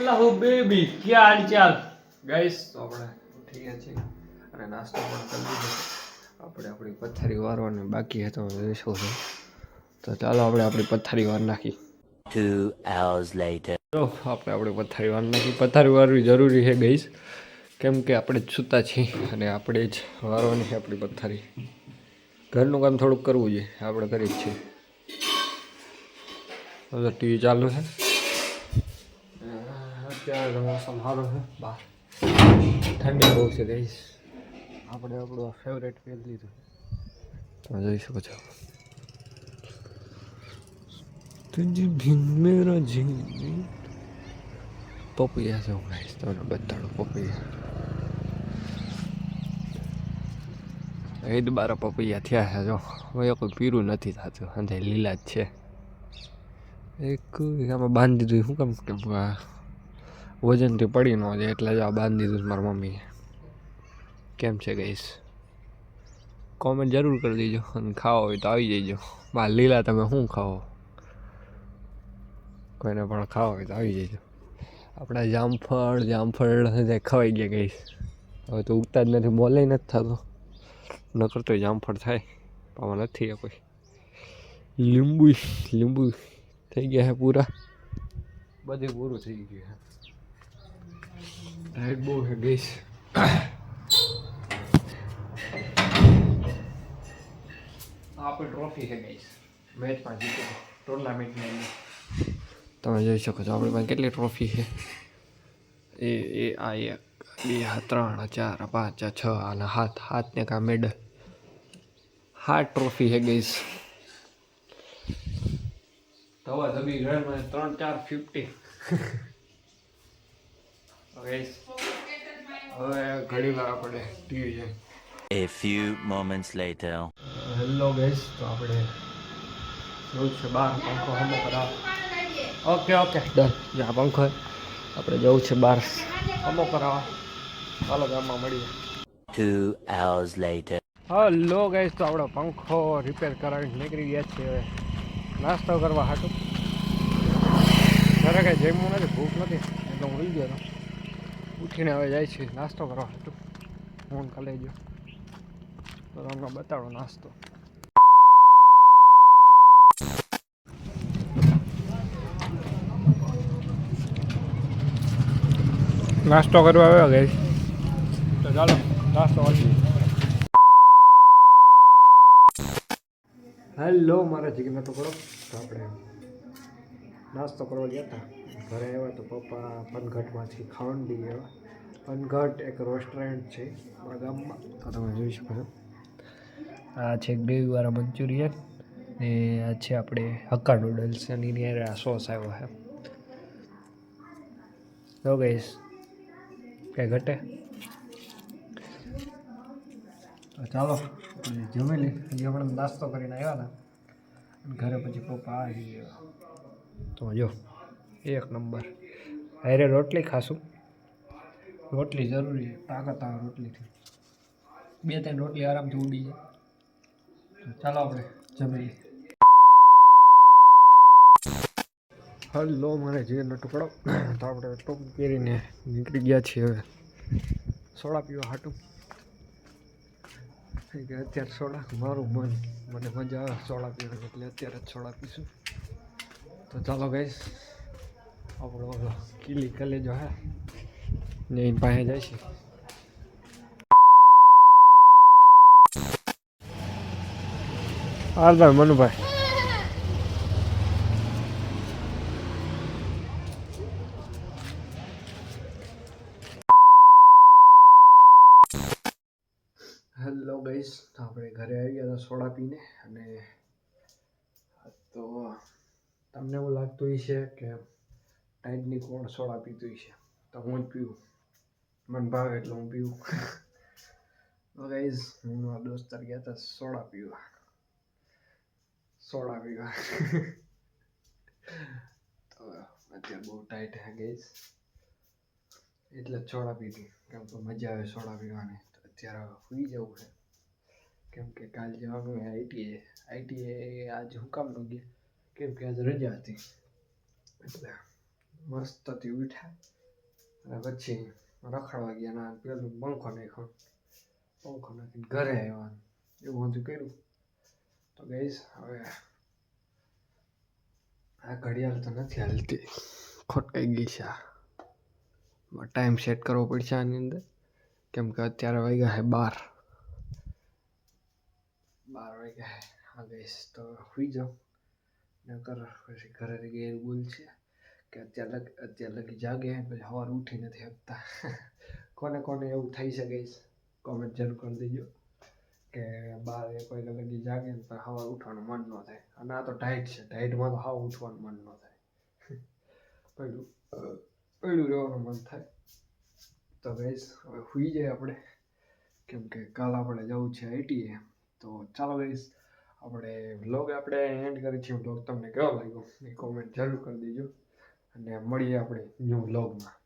Hello baby, क्या हाल चाल guys? तो આપણે ઉઠી ગયા છીએ અને નાસ્તો પણ કરી લીધો. આપણે આપણી પથારી વારવાની બાકી છે તો જોઈશું છે. તો ચાલો આપણે આપણી પથારી વાર નાખી. 2 hours later. તો આપણે આપણી પથારી વાર નાખી. પથારી વારવી જરૂરી છે ગાઈસ, કેમ કે આપણે જ સૂતા છીએ અને આપણે જ વારવાની છે આપણી પથારી. ઘરનું કામ થોડુંક કરવું જોઈએ, આપણે કરી જ છીએ. હવે ટીવી ચાલુ છે. અત્યારે તો મોસમ સારું છે, બહાર ઠંડી બહુ છે ગાઈસ. આપણે આપણું ફેવરેટ પહેરી લીધું, તમે જોઈ શકો છો. તુજ બિન મેરા જીવન પપૈયા છે ગાઈસ, તમને બતાડું પપૈયા. એ બારા પપૈયા થયા છે. જો હવે કોઈ પીરું નથી થતું, અને લીલા જ છે. એક આમાં બાંધી દીધું, શું કામ કે વજનથી પડી ન જાય એટલે જ આ બાંધી દીધું મારા મમ્મીએ. કેમ છે ગાઈસ, કોમેન્ટ જરૂર કરી દેજો, અને ખાવા હોય તો આવી જઈજો. બા લીલા તમે શું ખાઓ, કોઈને પણ ખાવા હોય તો આવી જઈજો. આપણા જામફળ ખવાઈ ગયા ગાઈસ. હવે તો ઉગતા જ નથી, બોલે નથી થતો. નકર તો જામફળ થાય, પણ નથી કોઈ. લીંબુ થઈ ગયા છે પૂરા, બધું પૂરું થઈ ગયું છે. ટાઈટ બહુ છે ગાઈસ. આપણી ટ્રોફી છે ગાઈસ, મેચમાં જીતી ટુર્નામેન્ટની. તમે જોઈ શકો છો આપણી પાસે કેટલી ટ્રોફી છે. આ 1 2 3 4 5 6 અને હાથ ને કા મેડલ. 7 ટ્રોફી છે ગાઈસ. તવા દબી ઘરમાં 3 4 50. ગાઈસ હવે ઘણી વાર આપણે ટીવી છે. A few moments later. Hello guys, તો આપણે જવું છે બહાર પંખો હમો કરાવ. Okay done. જ્યાં પંખો આપણે જવું છે બહાર હમો કરાવવા. ચાલો ગામમાં મળીએ. 2 hours later. હેલો ગાઈસ, તો આપણો પંખો રિપેર કરાવીને નીકળી ગયા છે હવે નાસ્તો કરવા હાટું. ઘરે કાંઈ જમવું નથી, ભૂખ નથી એટલે હું ઉઈ ગયો હતો. ઉઠીને હવે જાય છે નાસ્તો કરવા હાટું. ફોન કરી લેજો તો તમને બતાડો નાસ્તો. નાસ્તો કરવા આવ્યો ગઈ, તો ચાલો નાસ્તો કરી. હેલો મારા જીગરના ટુકડો. તો આપણે નાસ્તો કરવા ગયા હતા, ઘરે આવ્યા તો પપ્પા પનઘટમાંથી ખાવાનું લઈ આવ્યા. પનઘટ એક રેસ્ટોરન્ટ છે મારા ગામમાં, તો તમે જોઈ શકો છો. આ છે ગ્રેવીવાળા મંચુરિયન ને આ છે આપણે હક્કા નૂડલ્સ, અને એની આ સોસ આવ્યો છે. તો ગઈશ કંઈ ઘટે તો ચાલો જમી લઈ. હજી આપણે નાસ્તો કરીને આવ્યા હતા, ઘરે પછી પપ્પા આવી ગયા. તો જો એક નંબર. હારે રોટલી ખાશું, રોટલી જરૂરી છે, તાકાત આવે રોટલીથી. 2-3 રોટલી આરામથી ઉડી જાય. તો ચાલો આપણે જમી લઈએ. હલો મારે જીવનનો ટુકડો. તો આપણે ટોપ પહેરીને નીકળી ગયા છીએ હવે સોડા પીવા હાટું. કે અત્યારે સોડા મારું મને મજા આવે સોડા પીવાની, એટલે અત્યારે જ સોડા પીશું. તો ચાલો ગાઈસ, આપણો કિલી કલેજો હે ને એની પાસે જાય છે. હાલ ભાઈ મનુભાઈ. હેલો ગાઈસ, તો આપણે ઘરે આવી ગયા હતા સોડા પીને. અને તો તમને એવું લાગતું હશે કે ટાઈટની કોણ સોડા પીતું હશે, તો હું જ પીવું, મને ભાવે એટલે હું પીવું. તો ગાઈસ હું મારા દોસ્તાર ગયા હતા સોડા પીવા. તો અત્યારે બહુ ટાઈટ હે ગાઈસ, એટલે સોડા પીધી, કેમ કે મજા આવે સોડા પીવાની. તો અત્યારે સુઈ જવું છે, કેમ કે કાલ જવાનું હોય આઈટીએ આજ હું કામ ન ગયા, કેમ કે આજ રજા હતી. એટલે મસ્તથી ઉઠ્યા અને પછી રખડવા ગયા ના પેલું પંખો નાખીને ઘરે આવ્યા એવું બધું કર્યું. તો ગઈશ હવે આ ઘડિયાળ તો નથી હાલતી, ખોટકાઈ ગઈ છે. આ ટાઈમ સેટ કરવો પડશે આની અંદર, કેમ કે અત્યારે વાગ્યા છે 12 વાગ્યા છે. હા ગઈશ તો સુઈ જાઓ, નકર પછી ઘરેથી ગેર બોલ છે કે અત્યાર લગી જાગે પછી સવારે ઉઠી નથી શકતા. કોને કોને એવું થઈ શકે કોમેન્ટ જરૂર કરી દેજો કે 12-1 વાગ્યા લગી જાગે ને પછી સવારે ઉઠવાનું મન ન થાય. અને આ તો ટાઈટ છે, ટાઈટમાં તો હાવ ઉઠવાનું મન ન થાય, પડ્યું રહેવાનું મન થાય. તો ગઈશ હવે સુઈ જાય આપણે, કેમ કે કાલ આપણે જવું છે આઈટીએ. તો ચાલો ગઈશ આપણે વ્લોગ આપણે એન્ડ કરી છીએ. વ્લોગ તમને કેવો લાગ્યો એ કોમેન્ટ જરૂર કરી દેજો, અને મળીએ આપણે ન્યૂ વ્લોગમાં.